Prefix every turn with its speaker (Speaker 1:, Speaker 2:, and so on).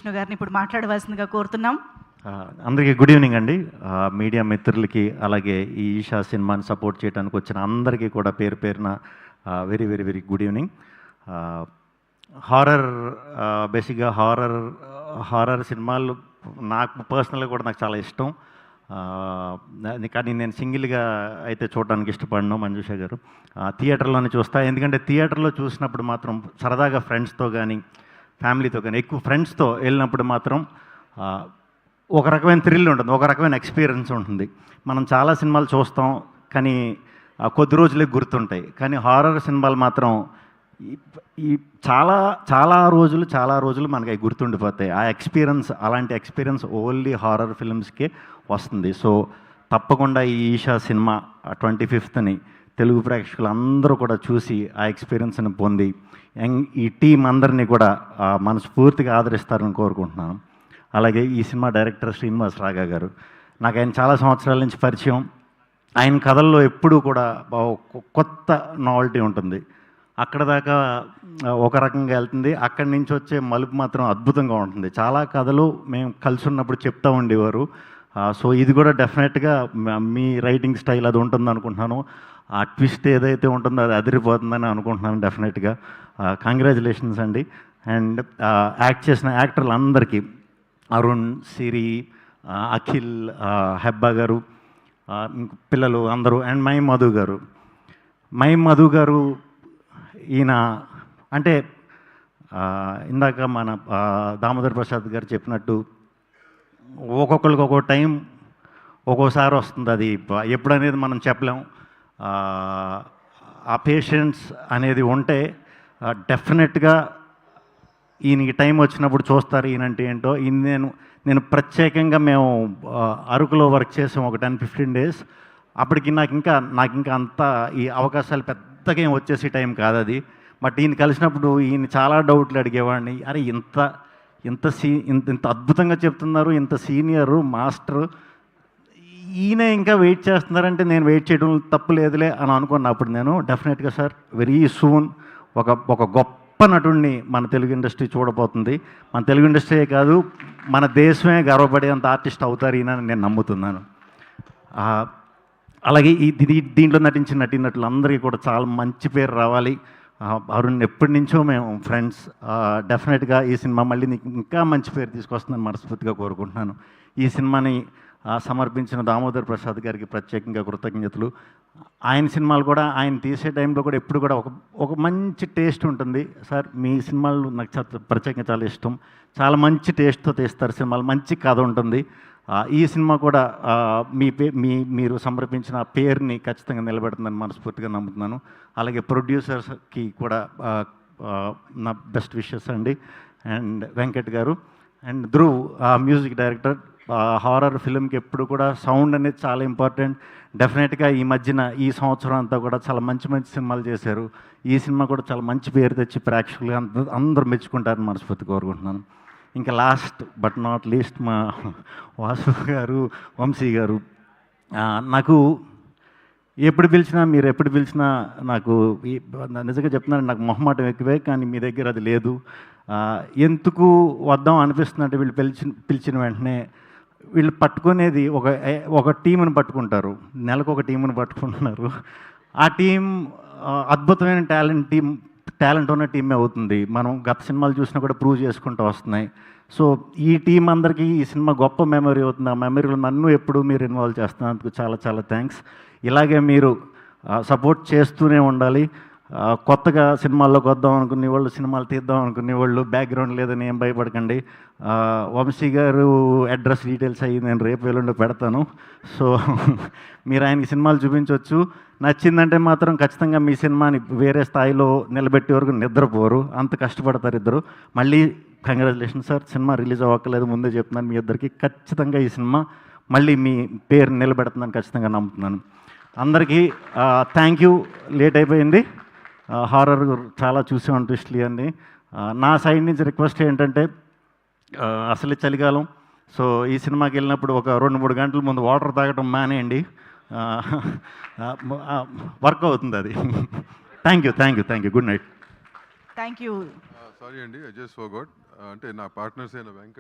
Speaker 1: విష్ణు గారిని ఇప్పుడు మాట్లాడవలసిందిగా కోరుతున్నాం.
Speaker 2: అందరికీ గుడ్ ఈవినింగ్ అండి. మీడియా మిత్రులకి అలాగే ఈ ఈషా సినిమాని సపోర్ట్ చేయడానికి వచ్చిన అందరికీ కూడా పేరు పేరున very very very good evening. Horror బేసిక్గా హారర్ సినిమాలు నాకు పర్సనల్గా కూడా నాకు చాలా ఇష్టం. కానీ నేను సింగిల్గా అయితే చూడడానికి ఇష్టపడను. మంజుష గారు థియేటర్లోనే చూస్తా. ఎందుకంటే థియేటర్లో చూసినప్పుడు మాత్రం సరదాగా ఫ్రెండ్స్తో కానీ ఫ్యామిలీతో కానీ ఎక్కువ ఫ్రెండ్స్తో వెళ్ళినప్పుడు మాత్రం ఒక రకమైన థ్రిల్ ఉంటుంది, ఒక రకమైన ఎక్స్పీరియన్స్ ఉంటుంది. మనం చాలా సినిమాలు చూస్తాం కానీ కొద్ది రోజులే గుర్తుంటాయి. కానీ హారర్ సినిమాలు మాత్రం ఈ చాలా చాలా రోజులు మనకి అవి గుర్తుండిపోతాయి. ఆ ఎక్స్పీరియన్స్, అలాంటి ఎక్స్పీరియన్స్ ఓన్లీ హారర్ ఫిల్మ్స్కే వస్తుంది. సో తప్పకుండా ఈ ఈషా సినిమా 25th తెలుగు ప్రేక్షకులు అందరూ కూడా చూసి ఆ ఎక్స్పీరియన్స్ని పొంది ఈ టీం అందరినీ కూడా మనస్ఫూర్తిగా ఆదరిస్తారని కోరుకుంటున్నాను. అలాగే ఈ సినిమా డైరెక్టర్ శ్రీనివాస్ రాగా గారు, నాకు ఆయన చాలా సంవత్సరాల నుంచి పరిచయం. ఆయన కథల్లో ఎప్పుడూ కూడా కొత్త నావల్టీ ఉంటుంది. అక్కడ దాకా ఒక రకంగా వెళ్తుంది, అక్కడి నుంచి వచ్చే మలుపు మాత్రం అద్భుతంగా ఉంటుంది. చాలా కథలు మేము కలిసి ఉన్నప్పుడు చెప్తూ ఉండేవారు. సో ఇది కూడా డెఫినెట్గా మీ రైటింగ్ స్టైల్ అది ఉంటుంది అనుకుంటున్నాను. ఆ ట్విస్ట్ ఏదైతే ఉంటుందో అది అదిరిపోతుందని అనుకుంటున్నాను డెఫినెట్గా. కంగ్రాచులేషన్స్ అండి. అండ్ యాక్ట్ చేసిన యాక్టర్లు అందరికీ అరుణ్, సిరి, అఖిల్, హెబ్బా గారు, పిల్లలు అందరూ, అండ్ మై మధు గారు ఈయన అంటే ఇందాక మన దామోదర్ ప్రసాద్ గారు చెప్పినట్టు ఒక్కొక్కరికి ఒక్కో టైం ఒక్కోసారి వస్తుంది. అది ఎప్పుడనేది మనం చెప్పలేం. ఆ పేషెన్స్ అనేది ఉంటే డెఫినెట్గా ఈయనకి టైం వచ్చినప్పుడు చూస్తారు ఈయనంటే ఏంటో. నేను ప్రత్యేకంగా మేము అరకులో వర్క్ చేసాం ఒక 10-15 days. అప్పటికి నాకు ఇంకా అంత ఈ అవకాశాలు పెద్దగా ఏం వచ్చేసి టైం కాదు అది. బట్ ఈయన కలిసినప్పుడు ఈయన చాలా డౌట్లు అడిగేవాడిని. అరే ఇంత అద్భుతంగా చెప్తున్నారు, ఇంత సీనియరు మాస్టరు, ఈయన ఇంకా వెయిట్ చేస్తున్నారంటే నేను వెయిట్ చేయడం తప్పు లేదులే అని అనుకున్నప్పుడు నేను డెఫినెట్గా సార్ వెరీ సూన్ ఒక గొప్ప నటుడిని మన తెలుగు ఇండస్ట్రీ చూడబోతుంది. మన తెలుగు ఇండస్ట్రీయే కాదు, మన దేశమే గర్వపడేంత ఆర్టిస్ట్ అవుతారు ఈయన నేను నమ్ముతున్నాను. అలాగే దీంట్లో నటించిన నటీనటులందరికీ కూడా చాలా మంచి పేరు రావాలి. అరుణ్ ఎప్పటి నుంచో మేము ఫ్రెండ్స్. డెఫినెట్గా ఈ సినిమా మళ్ళీ నీకు ఇంకా మంచి పేరు తీసుకొస్తుందని మనస్ఫూర్తిగా కోరుకుంటున్నాను. ఈ సినిమాని సమర్పించిన దామోదర్ ప్రసాద్ గారికి ప్రత్యేకంగా కృతజ్ఞతలు. ఆయన సినిమాలు కూడా ఆయన తీసే టైంలో కూడా ఎప్పుడు కూడా ఒక మంచి టేస్ట్ ఉంటుంది. సార్ మీ సినిమాలు నాకు ప్రత్యేకంగా చాలా ఇష్టం. చాలా మంచి టేస్ట్తో తీస్తారు సినిమాలు, మంచి కథ ఉంటుంది. ఈ సినిమా కూడా మీరు సమర్పించిన పేరుని ఖచ్చితంగా నిలబెడుతుందని మనస్ఫూర్తిగా నమ్ముతున్నాను. అలాగే ప్రొడ్యూసర్స్కి కూడా నా బెస్ట్ విషెస్ అండి. అండ్ వెంకట్ గారు and Dhruv music director. Horror ఫిల్మ్కి ఎప్పుడు కూడా సౌండ్ అనేది చాలా ఇంపార్టెంట్. డెఫినెట్గా ఈ మధ్యన ఈ సంవత్సరం అంతా కూడా చాలా మంచి సినిమాలు చేశారు. ఈ సినిమా కూడా చాలా మంచి పేరు తెచ్చి ప్రేక్షకులు అందరూ మెచ్చుకుంటారని మనస్ఫూర్తిగా కోరుకుంటున్నాను. ఇంకా లాస్ట్ బట్ నాట్ లీస్ట్ మా వాసు గారు, వంశీ గారు, నాకు మీరు ఎప్పుడు పిలిచినా నాకు నిజంగా చెప్తున్నాను, నాకు మొహమాటం ఎక్కువే, కానీ మీ దగ్గర అది లేదు. ఎందుకు వద్దాం అనిపిస్తుందంటే వీళ్ళు పిలిచిన వెంటనే వీళ్ళు పట్టుకునేది ఒక టీంని పట్టుకుంటారు, నెలకు ఒక టీంని పట్టుకుంటున్నారు. ఆ టీం అద్భుతమైన టాలెంట్ ఉన్న టీమే అవుతుంది. మనం గత సినిమాలు చూసినా కూడా ప్రూవ్ చేసుకుంటూ వస్తున్నాయి. సో ఈ టీం అందరికీ ఈ సినిమా గొప్ప మెమరీ అవుతుంది. ఆ మెమరీలో నన్ను ఎప్పుడు మీరు ఇన్వాల్వ్ చేస్తున్నందుకు చాలా చాలా థ్యాంక్స్. ఇలాగే మీరు సపోర్ట్ చేస్తూనే ఉండాలి. కొత్తగా సినిమాల్లోకి వద్దాం అనుకునే వాళ్ళు, సినిమాలు తీద్దాం అనుకునే వాళ్ళు, బ్యాక్గ్రౌండ్ లేదని ఏం భయపడకండి. వంశీ గారు అడ్రస్ డీటెయిల్స్ అయ్యి నేను రేపు ఎల్లుండి పెడతాను. సో మీరు ఆయనకి సినిమాలు చూపించవచ్చు. నచ్చిందంటే మాత్రం ఖచ్చితంగా మీ సినిమాని వేరే స్థాయిలో నిలబెట్టే వరకు నిద్రపోరు, అంత కష్టపడతారు ఇద్దరు. మళ్ళీ కంగ్రాచులేషన్ సార్. సినిమా రిలీజ్ అవ్వక్కలేదు, ముందే చెప్తున్నాను మీ ఇద్దరికి. ఖచ్చితంగా ఈ సినిమా మళ్ళీ మీ పేరు నిలబెడుతుందని ఖచ్చితంగా నమ్ముతున్నాను. అందరికీ థ్యాంక్ యూ. లేట్ అయిపోయింది. హారర్ చాలా చూసాం ట్విస్ట్లీ అండి. నా సైడ్ నుంచి రిక్వెస్ట్ ఏంటంటే అసలు చలికాలం, సో ఈ సినిమాకి వెళ్ళినప్పుడు ఒక 2-3 గంటల ముందు వాటర్ తాగటం మానేయండి, వర్క్ అవుతుంది అది. Thank you. Good night.
Speaker 1: Thank you.
Speaker 3: Sorry అండి, ఐ జస్ట్ ఫర్గాట్. అంటే నా పార్ట్నర్స్ అయిన వెంకట్